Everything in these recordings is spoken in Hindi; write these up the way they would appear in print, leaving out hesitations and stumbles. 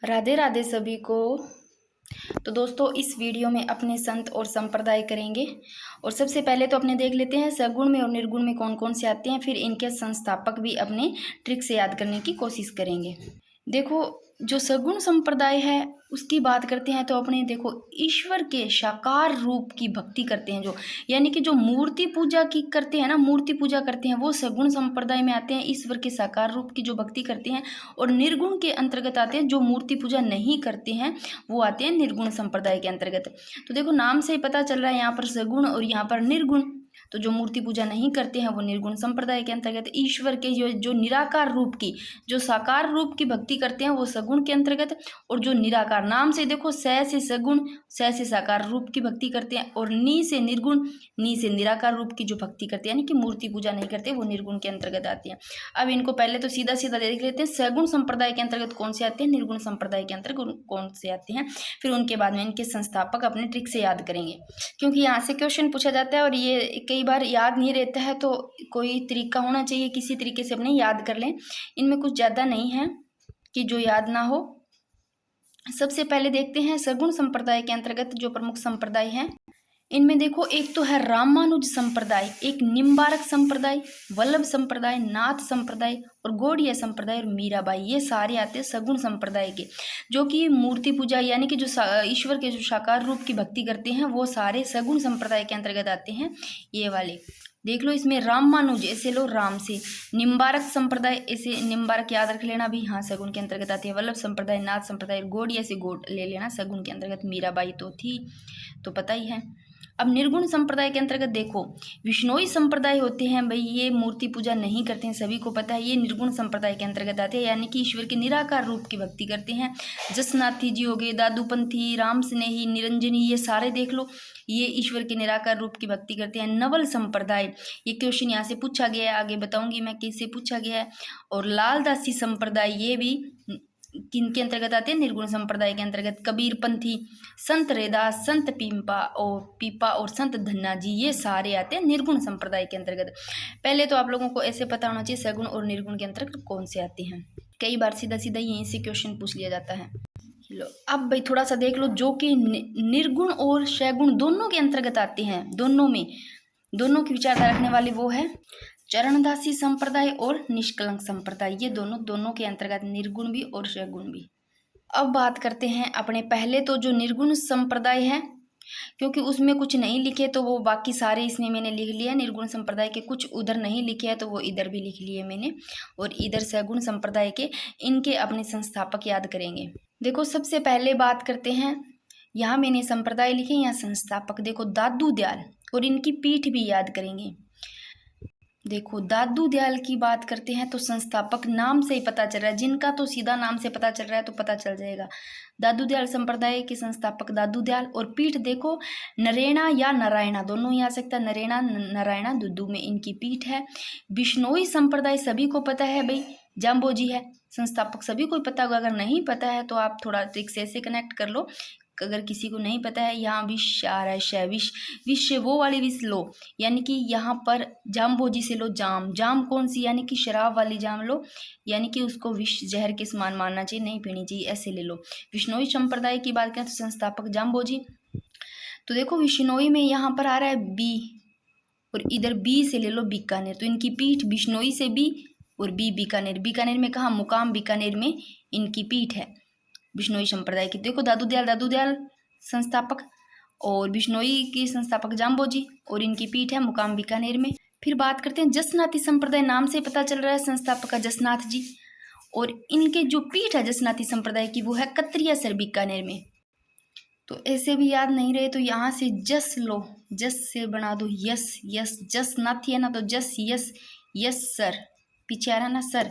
राधे राधे सभी को। तो दोस्तों इस वीडियो में अपने संत और संप्रदाय करेंगे। और सबसे पहले तो अपने देख लेते हैं सगुण में और निर्गुण में कौन कौन से आते हैं, फिर इनके संस्थापक भी अपने ट्रिक से याद करने की कोशिश करेंगे। देखो जो सगुण संप्रदाय है उसकी बात करते हैं तो अपने देखो ईश्वर के साकार रूप की भक्ति करते हैं, जो यानी कि जो मूर्ति पूजा की करते हैं ना, मूर्ति पूजा करते हैं वो सगुण संप्रदाय में आते हैं। ईश्वर के साकार रूप की जो भक्ति करते हैं। और निर्गुण के अंतर्गत आते हैं जो मूर्ति पूजा नहीं करते हैं, वो आते हैं निर्गुण संप्रदाय के अंतर्गत। तो देखो नाम से ही पता चल रहा है यहाँ पर सगुण और यहाँ पर निर्गुण। तो जो मूर्ति पूजा नहीं करते हैं वो निर्गुण संप्रदाय के अंतर्गत, ईश्वर के जो निराकार रूप की, जो साकार रूप की भक्ति करते हैं वो सगुण के अंतर्गत। और जो निराकार नाम से देखो स से सगुण, स से साकार रूप की भक्ति करते हैं, और नी से निर्गुण, नी से निराकार रूप की जो भक्ति करते हैं यानी कि मूर्ति पूजा नहीं करते, वो निर्गुण के अंतर्गत आती है। अब इनको पहले तो सीधा सीधा देख लेते हैं, सगुण संप्रदाय के अंतर्गत कौन से आते हैं, निर्गुण संप्रदाय के अंतर्गत कौन से आते हैं, फिर उनके बाद में इनके संस्थापक अपने ट्रिक से याद करेंगे। क्योंकि यहाँ से क्वेश्चन पूछा जाता है और ये कई बार याद नहीं रहता है, तो कोई तरीका होना चाहिए, किसी तरीके से अपने याद कर लें। इनमें कुछ ज़्यादा नहीं है कि जो याद ना हो। सबसे पहले देखते हैं सगुण संप्रदाय के अंतर्गत जो प्रमुख संप्रदाय हैं। इनमें देखो एक तो है रामानुज संप्रदाय, एक निम्बारक संप्रदाय, वल्लभ संप्रदाय, नाथ संप्रदाय और गौड़ीय संप्रदाय और मीराबाई। ये सारे आते हैं सगुण संप्रदाय के, जो कि मूर्ति पूजा यानी कि जो ईश्वर के जो साकार रूप की भक्ति करते हैं वो सारे सगुण संप्रदाय के अंतर्गत आते हैं। ये वाले देख लो, इसमें रामानुज ऐसे लो राम से, निम्बारक संप्रदाय ऐसे निम्बारक याद रख लेना भी, हाँ सगुण के अंतर्गत आते हैं। वल्लभ संप्रदाय, नाथ संप्रदाय, गौड़ीय से गोड ले लेना सगुण के अंतर्गत। मीराबाई तो थी तो पता ही है। अब निर्गुण संप्रदाय के अंतर्गत देखो विष्णोई संप्रदाय होते हैं भाई, ये मूर्ति पूजा नहीं करते हैं, सभी को पता है, ये निर्गुण संप्रदाय के अंतर्गत आते हैं, यानी कि ईश्वर के निराकार रूप की भक्ति करते हैं। जसनाथी जी हो गए, दादूपंथी, राम स्नेही, निरंजनी, ये सारे देख लो, ये ईश्वर के निराकार रूप की भक्ति करते हैं। नवल संप्रदाय, ये क्वेश्चन यहाँ से पूछा गया है, आगे बताऊंगी मैं किससे पूछा गया है। और लालदासी संप्रदाय, ये भी किनके अंतर्गत आते हैं, निर्गुण संप्रदाय के अंतर्गत। कबीरपंथी, संत रैदास, संत पीपा और संत धन्ना जी, ये सारे आते हैं निर्गुण संप्रदाय के अंतर्गत। पहले तो आप लोगों को ऐसे पता होना चाहिए सगुण और निर्गुण के अंतर्गत कौन से आते हैं। कई बार सीधा सीधा यहीं से क्वेश्चन पूछ लिया जाता है। लो अब भाई थोड़ा सा देख लो, जो कि निर्गुण और सगुण दोनों के अंतर्गत आते हैं, दोनों में दोनों की विचारधारा रखने वाले वो है चरणदासी संप्रदाय और निष्कलंक संप्रदाय। ये दोनों के अंतर्गत निर्गुण भी और सगुण भी। अब बात करते हैं अपने पहले तो जो निर्गुण संप्रदाय है, क्योंकि उसमें कुछ नहीं लिखे तो वो बाकी सारे इसमें मैंने लिख लिया। निर्गुण संप्रदाय के कुछ उधर नहीं लिखे है तो वो इधर भी लिख लिए मैंने, और इधर सगुण संप्रदाय के इनके अपने संस्थापक याद करेंगे। देखो सबसे पहले बात करते हैं, यहाँ मैंने संप्रदाय लिखे, यहाँ संस्थापक देखो दादू दयाल, और इनकी पीठ भी याद करेंगे। देखो दादू दयाल की बात करते हैं तो संस्थापक नाम से ही पता चल रहा है, जिनका तो सीधा नाम से पता चल रहा है तो पता चल जाएगा। दादू दयाल संप्रदाय के संस्थापक दादू दयाल। और पीठ देखो नरेणा या नारायणा दोनों ही आ सकता है, नरेणा नारायणा दुद्दू में इनकी पीठ है। बिश्नोई संप्रदाय सभी को पता है भाई, जाम्बोजी है संस्थापक, सभी को पता होगा। अगर नहीं पता है तो आप थोड़ा ट्रिक से ऐसे कनेक्ट कर लो, अगर किसी को नहीं पता है। यहाँ विष आ रहा है, विष वो वाली विष लो, यानी कि यहाँ पर जाम्बोजी से लो जाम कौन सी, यानी कि शराब वाली जाम लो, यानी कि उसको विष जहर के समान मानना चाहिए, नहीं पीनी चाहिए, ऐसे ले लो। विष्णोई संप्रदाय की बात करें तो संस्थापक जाम्बोजी। तो देखो विष्णोई में यहाँ पर आ रहा है बी, और इधर बी से ले लो बीकानेर, तो इनकी पीठ बिश्नोई से बी और बी बीकानेर। बीकानेर में कहाँ, मुकाम बीकानेर में इनकी पीठ है बिश्नोई संप्रदाय की। देखो दादू दयाल संस्थापक, और बिश्नोई की संस्थापक जाम्बोजी, और इनकी पीठ है मुकाम बीकानेर में। फिर बात करते हैं जसनाथी संप्रदाय, नाम से पता चल रहा है संस्थापक का जसनाथ जी, और इनके जो पीठ है जसनाथी संप्रदाय की वो है कतरिया सर बीकानेर में। तो ऐसे भी याद नहीं रहे तो यहाँ से जस लो, जस से बना दो यस, यस जसनाथी है ना तो जस यस, यस सर पीछे आ रहा ना सर,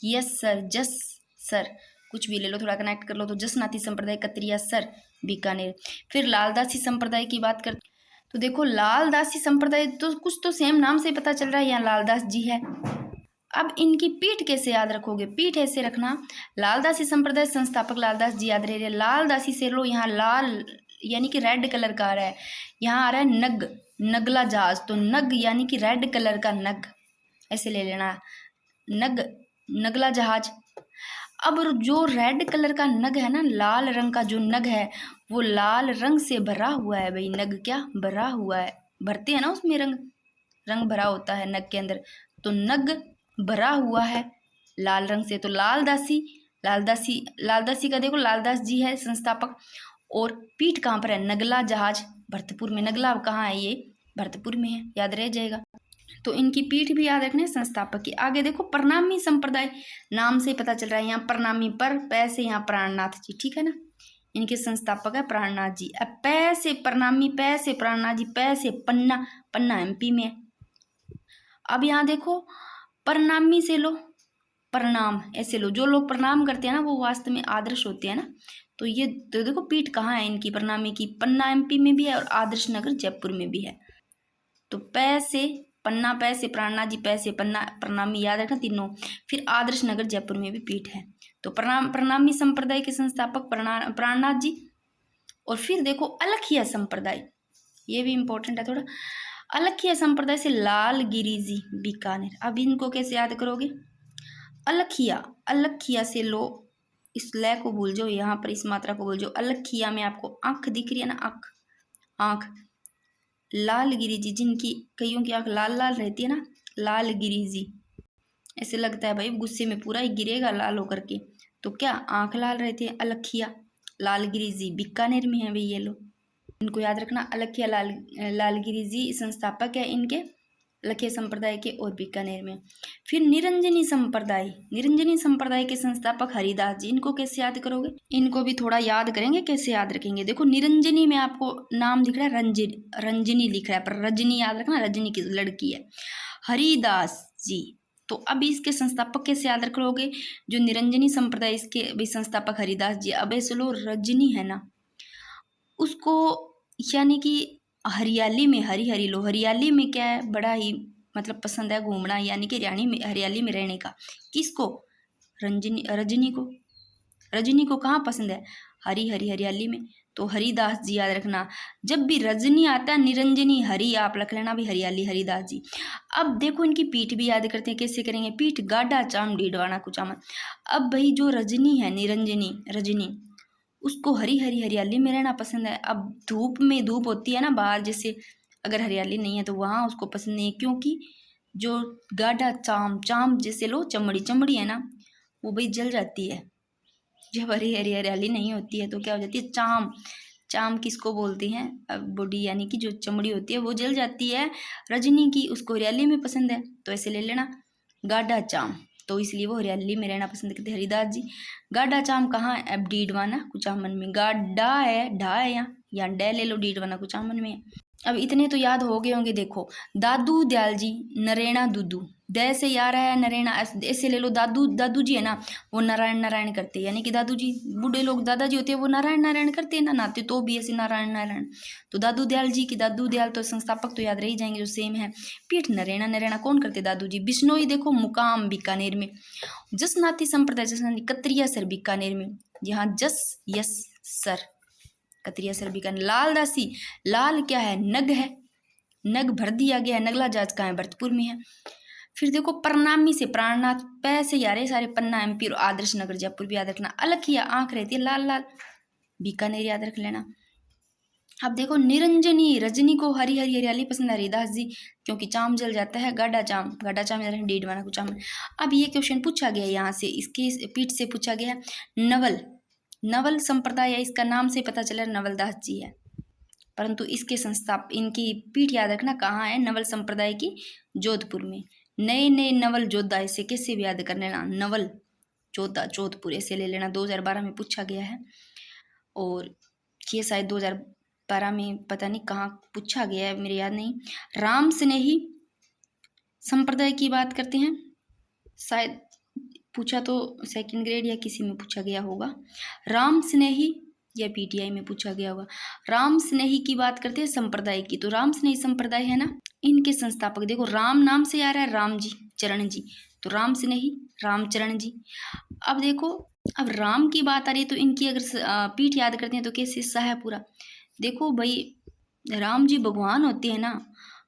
यस सर जस सर, कुछ भी ले लो, थोड़ा कनेक्ट कर लो। तो जसनाथी संप्रदाय कतरिया सर बीकानेर। फिर लालदासी संप्रदाय की बात करते तो देखो लालदासी संप्रदाय तो कुछ तो सेम नाम से पता चल रहा है, यहाँ लालदास जी है। अब इनकी पीठ कैसे याद रखोगे, पीठ ऐसे रखना, लालदासी संप्रदाय संस्थापक लालदास जी याद रहे। लालदासी से लो, यहाँ लाल यानी कि रेड कलर का आ रहा है, यहाँ आ रहा है नग, नगला जहाज, तो नग यानी कि रेड कलर का नग, ऐसे ले लेना, नग नगला जहाज। अब जो रेड कलर का नग है ना, लाल रंग का जो नग है वो लाल रंग से भरा हुआ है भाई। नग क्या भरा हुआ है, भरते हैं ना उसमें रंग, रंग भरा होता है नग के अंदर, तो नग भरा हुआ है लाल रंग से। तो लालदासी, लालदासी का देखो लालदास जी है संस्थापक। और पीठ कहाँ पर है, नगला जहाज भरतपुर में। नगला कहाँ है, ये भरतपुर में है, याद रह जाएगा। तो इनकी पीठ भी याद रखना है संस्थापक की। आगे देखो प्रणामी संप्रदाय, नाम से पता चल रहा है यहाँ प्रणामी पर पैसे, यहाँ प्राणनाथ जी, ठीक है ना, इनके संस्थापक है प्राणनाथ जी। अब पैसे प्रणामी, पैसे प्राणनाथ जी, पैसे पन्ना, पन्ना एमपी में है। अब यहाँ देखो प्रणामी से लो प्रणाम, ऐसे लो, जो लोग प्रणाम करते हैं ना वो वास्तव में आदर्श होते हैं ना। तो ये तो देखो पीठ कहाँ है इनकी प्रणामी की, पन्ना एमपी में भी है और आदर्श नगर जयपुर में भी है। तो पैसे पन्ना, पैसे प्राणनाथ जी, पैसे पन्ना, प्रणामी, याद रखना तीनों। फिर आदर्श नगर जयपुर में भी पीठ है। तो प्रणामी संप्रदाय के संस्थापक प्राणनाथ जी। और फिर देखो अलखिया संप्रदाय, ये भी इंपॉर्टेंट है थोड़ा। अलखिया संप्रदाय से लालगिरी जी बीकानेर। अब इनको कैसे याद करोगे, अलखिया, अलखिया से लो, इस लय को भूल जाओ, यहाँ पर इस मात्रा को भूल जाओ। अलखिया में आपको आंख दिख रही है ना, आंख, आंख, लालगिरी जी, जिनकी कईयों की आंख लाल लाल रहती है ना, लालगिरी जी, ऐसे लगता है भाई गुस्से में पूरा ही गिरेगा लाल होकर के, तो क्या आंख लाल रहती है। अलखिया लालगिरी जी बीकानेर में है भाई ये लोग, इनको याद रखना। अलखिया लालगिरी जी संस्थापक है इनके, अलखिया संप्रदाय के, और बीकानेर में। फिर निरंजनी संप्रदाय, निरंजनी संप्रदाय के संस्थापक हरिदास जी। इनको कैसे याद करोगे, इनको भी थोड़ा याद करेंगे, कैसे याद रखेंगे। देखो निरंजनी में आपको नाम दिख रहा है रंजनी लिख रहा है, पर रजनी याद रखना, रजनी की लड़की है, हरिदास जी। तो अब इसके संस्थापक कैसे याद रख लोगे, जो निरंजनी संप्रदाय इसके भी संस्थापक हरिदास जी। अब ऐसे लो रजनी है ना, उसको यानी कि हरियाली में, हरी हरी लो, हरियाली में क्या है, बड़ा ही मतलब पसंद है घूमना, यानी कि हरियाली में रहने का। किसको, रजनी को, रजनी को कहाँ पसंद है, हरी हरी हरियाली में। तो हरिदास जी याद रखना। जब भी रजनी आता है, निरंजनी, हरी आप रख लेना भी, हरियाली, हरिदास जी। अब देखो इनकी पीठ भी याद करते हैं, कैसे करेंगे, पीठ गाढ़ा चाम डीडवाना कुचामन। अब भाई जो रजनी है, निरंजनी रजनी, उसको हरी हरी हरियाली में रहना पसंद है। अब धूप में, धूप होती है ना बाहर, जैसे अगर हरियाली नहीं है तो वहाँ उसको पसंद नहीं है, क्योंकि जो गाढ़ा चाम, चाम जैसे लो, चमड़ी, चमड़ी है ना वो भाई जल जाती है। जब हरी हरी हरियाली नहीं होती है तो क्या हो जाती है, चाम, चाम किसको बोलते हैं, बॉडी यानी कि जो चमड़ी होती है वो जल जाती है। रजनी की, उसको हरियाली में पसंद है, तो ऐसे ले लेना गाढ़ा चाम, तो इसलिए वो हरियाली में रहना पसंद करते हरिदास जी। गाढ़ा चाम कहाँ है, अब डीडवाना कुचामन में, गाढ़ा है, ढा है यहाँ डे ले लो, डीडवाना कुचामन में। अब इतने तो याद हो गए होंगे। देखो दादू दयाल जी, नरेणा दूदू, दे से यार है, नरेणा ऐसे ले लो। दादू, दादू जी है ना वो नारायण नारायण करते हैं, यानी कि दादू जी, बूढ़े लोग दादाजी होते हैं वो नारायण नारायण करते हैं ना, नाते तो भी ऐसे नारायण नारायण। तो दादू दयाल जी की, दादू दयाल तो संस्थापक तो याद रह ही जाएंगे जो सेम है। पीठ नरेणा, नरेणा कौन करते, दादू जी। बिश्नोई देखो मुकाम बीकानेर में। जसनाती संप्रदाय, जसनाती कतरिया सर बीकानेर में, यहाँ जस yes sir, Katariya sir Bikaner. लालदासी, लाल क्या है, नग है, नग भर दिया गया है। नगला जाज कहाँ है, भरतपुर में है। फिर देखो प्रणामी से प्राणनाथ, पै से यारे सारे, पन्ना एमपी और आदर्श नगर जयपुर भी याद रखना। अलखिया आंख रहती है लाल लाल, बीकानेर याद रख लेना। अब देखो निरंजनी, रजनी को हरी हरी हरियाली पसंद है, हरिदास जी, क्योंकि चाम जल जाता है। गाढ़ा चाम, गाढ़ा चाम याद रखना, डीडवाना कुचाम। अब ये क्वेश्चन पूछा गया यहाँ से, इसके पीठ से पूछा गया है। नवल, नवल संप्रदाय है, इसका नाम से पता चला नवलदास जी है, परंतु इसके इनकी पीठ याद रखना कहाँ है, नवल संप्रदाय की, जोधपुर में। नए नए नवल जोधा, इसे कैसे भी याद कर लेना, नवल जोधा जोधपुर ऐसे ले लेना, 2012 में पूछा गया है। और ये शायद 2012 में पता नहीं कहाँ पूछा गया है, मेरे याद नहीं। राम स्नेही संप्रदाय की बात करते हैं, शायद पूछा तो सेकंड ग्रेड या किसी में पूछा गया होगा। राम स्नेही या पीटीआई में पूछा गया होगा। राम स्नेही की बात करते हैं संप्रदाय की, तो राम स्नेही संप्रदाय है ना, इनके संस्थापक देखो, राम नाम से आ रहा है, राम जी, चरण जी, तो राम स्नेही, रामचरण जी। अब देखो, अब राम की बात आ रही है तो इनकी अगर पीठ याद करते हैं तो कैसे, सा है पूरा। देखो भाई राम जी भगवान होते हैं ना,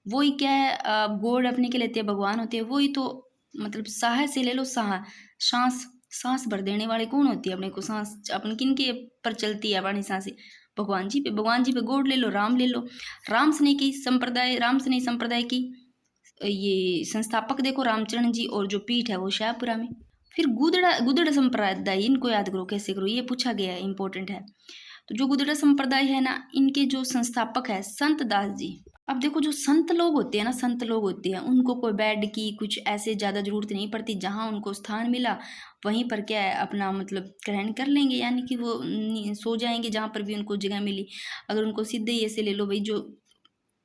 वही क्या है, गोड अपने के लेते हैं, भगवान होते हैं वही, तो मतलब साह से ले लो, साह, सांस, सांस भर देने वाले कौन होती है? अपने को सांस अपन किन के पर चलती है अपनी सांसें? भगवान जी पे। भगवान जी पे गॉड ले लो, राम ले लो। राम स्नेह की संप्रदाय, राम स्नेह संप्रदाय की ये संस्थापक देखो रामचरण जी, और जो पीठ है वो शाहपुरा में। फिर गुदड़ संप्रदाय, इनको याद करो कैसे करो, ये पूछा गया है, इंपॉर्टेंट है। तो जो गुदड़ा संप्रदाय है ना, इनके जो संस्थापक है संत दास जी। अब देखो जो संत लोग होते हैं ना, संत लोग होते हैं, उनको कोई बेड की कुछ ऐसे ज़्यादा जरूरत नहीं पड़ती, जहाँ उनको स्थान मिला वहीं पर क्या है अपना मतलब ग्रहण कर लेंगे, यानी कि वो सो जाएंगे जहाँ पर भी उनको जगह मिली। अगर उनको सीधे ही ऐसे ले लो भाई, जो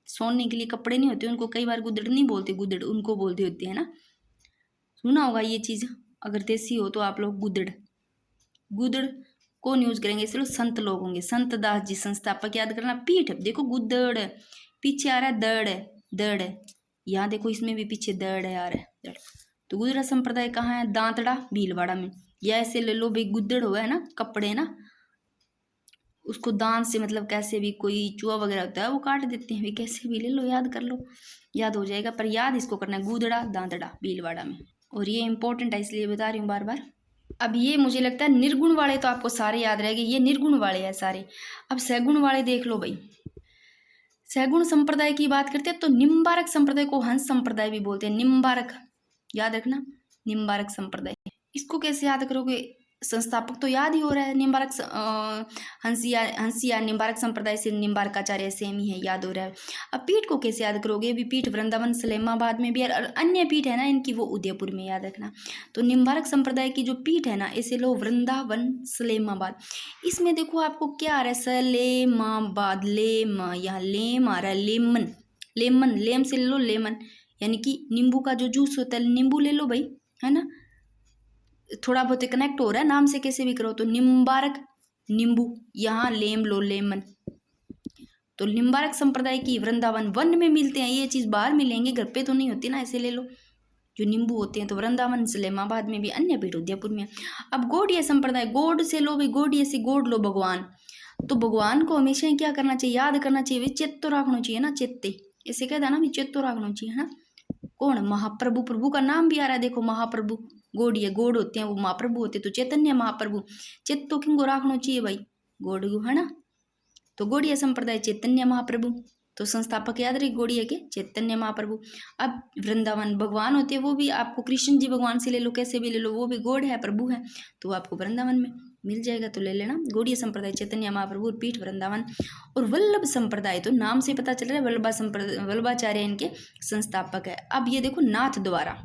सोने के लिए कपड़े नहीं होते उनको कई बार गुदड़ नहीं बोलते, गुदड़ उनको बोलते होते हैं ना, सुना होगा ये चीज़। अगर देसी हो तो आप लोग गुदड़, गुदड़ कौन यूज करेंगे? इसलिए संत लोग होंगे। संत दास जी संस्थापक याद करना। पीठ देखो गुदड़, पीछे आ रहा है दड़, दड़ यहाँ देखो इसमें भी पीछे दड़ है, आ रहा है दड़। तो गुदड़ा संप्रदाय कहाँ है? दांतड़ा भीलवाड़ा में। या ऐसे ले लो भाई, गुदड़ हुआ है ना कपड़े ना, उसको दांत से मतलब कैसे भी कोई चूहा वगैरह होता है वो काट देते हैं, भी कैसे भी ले लो, याद कर लो, याद हो जाएगा। पर याद इसको करना है, गुदड़ा दांतड़ा भीलवाड़ा में। और ये इंपॉर्टेंट है इसलिए बता रही हूँ बार बार। अब ये मुझे लगता है निर्गुण वाले तो आपको सारे याद रहेंगे, ये निर्गुण वाले हैं सारे। अब सगुण वाले देख लो भाई। सगुण संप्रदाय की बात करते हैं तो निम्बारक संप्रदाय को हंस संप्रदाय भी बोलते हैं। निम्बारक याद रखना, निम्बारक संप्रदाय। इसको कैसे याद करोगे? संस्थापक तो याद ही हो रहा है, निम्बारक हंसिया निम्बारक संप्रदाय से निम्बारकाचार्य सेम ही है, याद हो रहा है। अब पीठ को कैसे याद करोगे? भी पीठ वृंदावन सलेमाबाद में भी, और अन्य पीठ है ना इनकी वो उदयपुर में, याद रखना। तो निम्बारक संप्रदाय की जो पीठ है ना, इसे लो वृंदावन सलेमाबाद। इसमें देखो आपको क्या आ रहा है? सलेमाबाद, लेम, यहाँ लेम आ रहा है, लेमन, लेमन, लेम से ले लो लेमन, यानी कि नींबू का जो जूस होता है, नींबू ले लो भाई, है ना, थोड़ा बहुत कनेक्ट हो रहा है नाम से, कैसे भी करो। तो निम्बारक नींबू, यहाँ लेम लो लेमन। तो निम्बारक संप्रदाय की वृंदावन वन में मिलते हैं, ये चीज़ बाहर मिलेंगे, घर पे तो नहीं होती ना, ऐसे ले लो जो नींबू होते हैं। तो वृंदावन सलेमाबाद में भी, अन्य पीठ उदयपुर में। अब गौड़ीय संप्रदाय, गौड़ से लो भाई, गौड़ीय से गोड़ लो भगवान। तो भगवान को हमेशा क्या करना चाहिए? याद करना चाहिए, चेत तो रखना चाहिए ना, चेते, ऐसे कहता है ना, चेत तो रखना चाहिए, है ना। कौन? महाप्रभु, प्रभु का नाम भी आ रहा है देखो, महाप्रभु। गोड़, ये गोड़ होते हैं वो महाप्रभु होते, तो चैतन्य महाप्रभु। चित्त तो किंगो राखना चाहिए भाई, गोड़ गु, है ना। तो गौड़ीय संप्रदाय चैतन्य महाप्रभु, तो संस्थापक याद रहे गौड़ीय के चैतन्य महाप्रभु। अब वृंदावन भगवान होते हैं वो भी आपको कृष्ण जी भगवान से ले लो, कैसे भी ले लो, वो भी गौड़ है, प्रभु है, तो आपको वृंदावन में मिल जाएगा, तो ले लेना। गौड़ीय संप्रदाय चैतन्य महाप्रभु, पीठ वृंदावन। और वल्लभ संप्रदाय तो नाम से पता चल रहा है, वल्लभाचार्य इनके संस्थापक है। अब ये देखो नाथ द्वारा,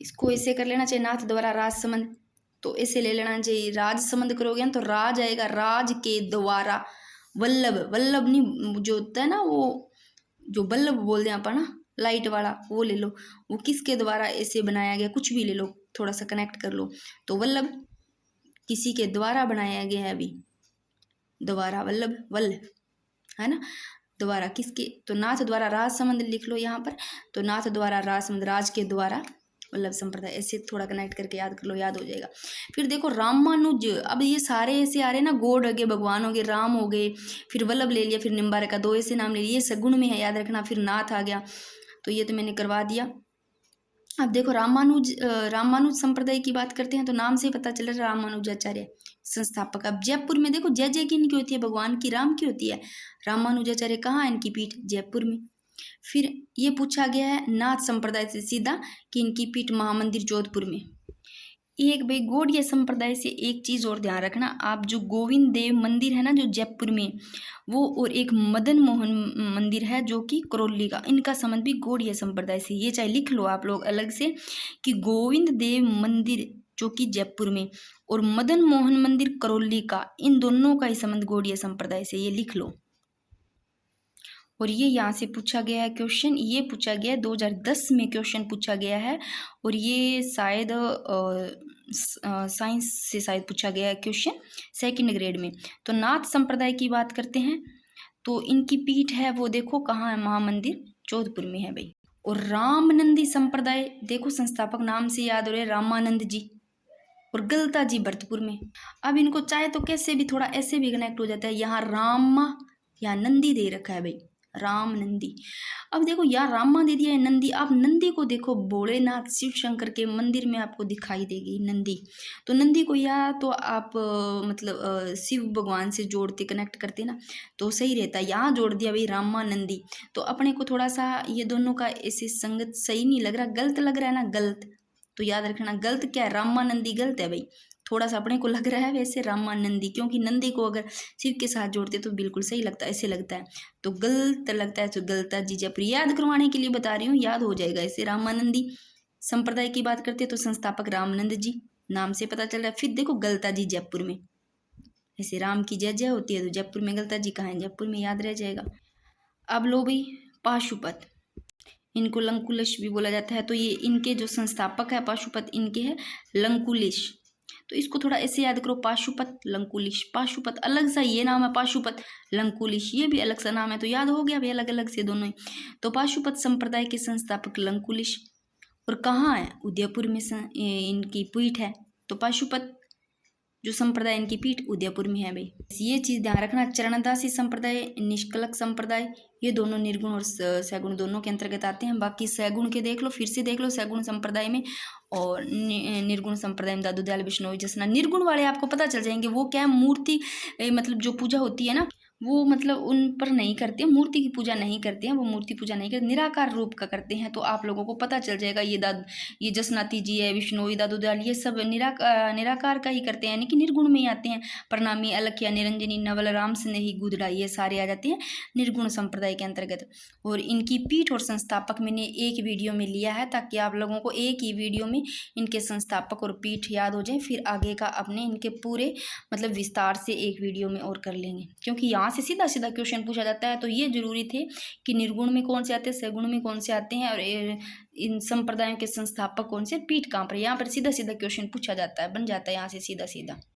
इसको ऐसे कर लेना चाहिए, नाथ द्वारा राजसमंद, तो ऐसे ले लेना चाहिए। राजसमंद करोगे ना तो राज आएगा, राज के द्वारा वल्लभ, वल्लभ नहीं जो होता है ना, वो जो बल्लभ बोलते हैं अपन ना, लाइट वाला, वो ले लो। वो किसके द्वारा ऐसे बनाया गया, कुछ भी ले लो, थोड़ा सा कनेक्ट कर लो। तो वल्लभ किसी के द्वारा बनाया गया है, अभी द्वारा वल्लभ, वल्लभ, है ना, द्वारा किसके? तो नाथ द्वारा राजसमंद लिख लो यहाँ पर। तो नाथ द्वारा राजसमंद, राज के द्वारा वल्लभ संप्रदाय, ऐसे थोड़ा कनेक्ट करके याद कर लो, याद हो जाएगा। फिर देखो रामानुज, अब ये सारे ऐसे आ रहे हैं ना, गॉड हो गए, भगवान हो गए, राम हो गए, फिर वल्लभ ले लिया, फिर निम्बारक का, दो ऐसे नाम ले लिए, ये सगुण में है, याद रखना। फिर नाथ आ गया, तो ये तो मैंने करवा दिया। अब देखो रामानुज संप्रदाय की बात करते हैं तो नाम से ही पता चल रहा है, रामानुजाचार्य संस्थापक। अब जयपुर में देखो जय जय किन की होती है? भगवान की, राम की होती है। रामानुजाचार्य कहाँ है इनकी पीठ? जयपुर में। फिर ये पूछा गया है नाथ संप्रदाय से सीधा कि इनकी पीठ महामंदिर जोधपुर में। एक भाई गौड़ीय संप्रदाय से एक चीज़ और ध्यान रखना, आप जो गोविंद देव मंदिर है ना जो जयपुर में, वो, और एक मदन मोहन मंदिर है जो कि करौली का, इनका संबंध भी गौड़ीय संप्रदाय से। ये चाहे लिख लो आप लोग अलग से कि गोविंद देव मंदिर जो कि जयपुर में और मदन मोहन मंदिर करौली का, इन दोनों का ही संबंध गौड़ीय संप्रदाय से, ये लिख लो। और ये यहाँ से पूछा गया है क्वेश्चन, ये पूछा गया है 2010 में क्वेश्चन पूछा गया है, और ये शायद साइंस से शायद पूछा गया है क्वेश्चन, सेकंड ग्रेड में। तो नाथ संप्रदाय की बात करते हैं तो इनकी पीठ है वो देखो कहाँ है, महामंदिर जोधपुर में है भाई। और रामनंदी संप्रदाय देखो संस्थापक नाम से याद हो रहे रामानंद जी, और गलता जी भरतपुर में। अब इनको चाहे तो कैसे भी थोड़ा ऐसे भी कनेक्ट हो जाता है, यहाँ रामा या नंदी दे रखा है भाई, राम नंदी। अब देखो यहाँ रामा दे दिया है नंदी, आप नंदी को देखो भोलेनाथ शिव शंकर के मंदिर में आपको दिखाई देगी नंदी। तो नंदी को या तो आप मतलब शिव भगवान से जोड़ते कनेक्ट करते ना तो सही रहता है। यहाँ जोड़ दिया भाई रामा नंदी, तो अपने को थोड़ा सा ये दोनों का ऐसे संगत सही नहीं लग रहा, गलत लग रहा है ना, गलत। तो याद रखना गलत क्या है, रामा नंदी गलत है भाई। थोड़ा सा अपने को लग रहा है वैसे रामा नंदी, क्योंकि नंदी को अगर शिव के साथ जोड़ते तो बिल्कुल सही लगता है, ऐसे लगता है। तो गलत लगता है तो गलता जी जयपुर, याद करवाने के लिए बता रही हूँ, याद हो जाएगा ऐसे। रामानंदी संप्रदाय की बात करते तो संस्थापक रामानंद जी, नाम से पता चल रहा है। फिर देखो गलता जी जयपुर में, ऐसे राम की जय जय होती है तो जयपुर में गलता जी कहाँ है, जयपुर में, याद रह जाएगा। अब लो भाई पाशुपत, इनको लंकुलिश भी बोला जाता है। तो ये इनके जो संस्थापक है पाशुपत, इनके है लंकुलिश। तो इसको थोड़ा ऐसे याद करो, पाशुपत लंकुलिश, पाशुपत अलग सा ये नाम है, पाशुपत लंकुलिश ये भी अलग सा नाम है। तो याद हो गया भाई अलग अलग से दोनों ही। तो पाशुपत संप्रदाय के संस्थापक लंकुलिश, और कहाँ है, उदयपुर में इनकी पीठ है। तो पाशुपत जो संप्रदाय इनकी पीठ उदयपुर में है भाई। ये चीज ध्यान रखना, चरणदासी संप्रदाय, निष्कलक संप्रदाय, ये दोनों निर्गुण और सगुण दोनों के अंतर्गत आते हैं। बाकी सगुण के देख लो, फिर से देख लो, सगुण संप्रदाय में और निर्गुण संप्रदाय में दादू दयाल बिश्नोई जसना। निर्गुण वाले आपको पता चल जाएंगे, वो क्या मूर्ति मतलब जो पूजा होती है ना वो मतलब उन पर नहीं करते हैं, मूर्ति की पूजा नहीं करते हैं, वो मूर्ति पूजा नहीं करते, निराकार रूप का करते हैं। तो आप लोगों को पता चल जाएगा ये जसनाती जी है, विष्णोई, दादू दयाल, ये सब निराकार का ही करते हैं, यानी कि निर्गुण में ही आते हैं। प्रणामी, अलखिया, निरंजनी, नवल, राम स्नेही, गुदड़ा, ये सारे आ जाते हैं निर्गुण संप्रदाय के अंतर्गत। और इनकी पीठ और संस्थापक मैंने एक वीडियो में लिया है ताकि आप लोगों को एक ही वीडियो में इनके संस्थापक और पीठ याद हो जाए, फिर आगे का अपने इनके पूरे मतलब विस्तार से एक वीडियो में और कर लेंगे, क्योंकि यहाँ से सीधा सीधा क्वेश्चन पूछा जाता है। तो ये जरूरी थे कि निर्गुण में कौन से आते हैं, सगुण में कौन से आते हैं, और इन संप्रदायों के संस्थापक कौन से, पीठ कहाँ पर, यहाँ पर सीधा सीधा क्वेश्चन पूछा जाता है, बन जाता है यहाँ से सीधा सीधा।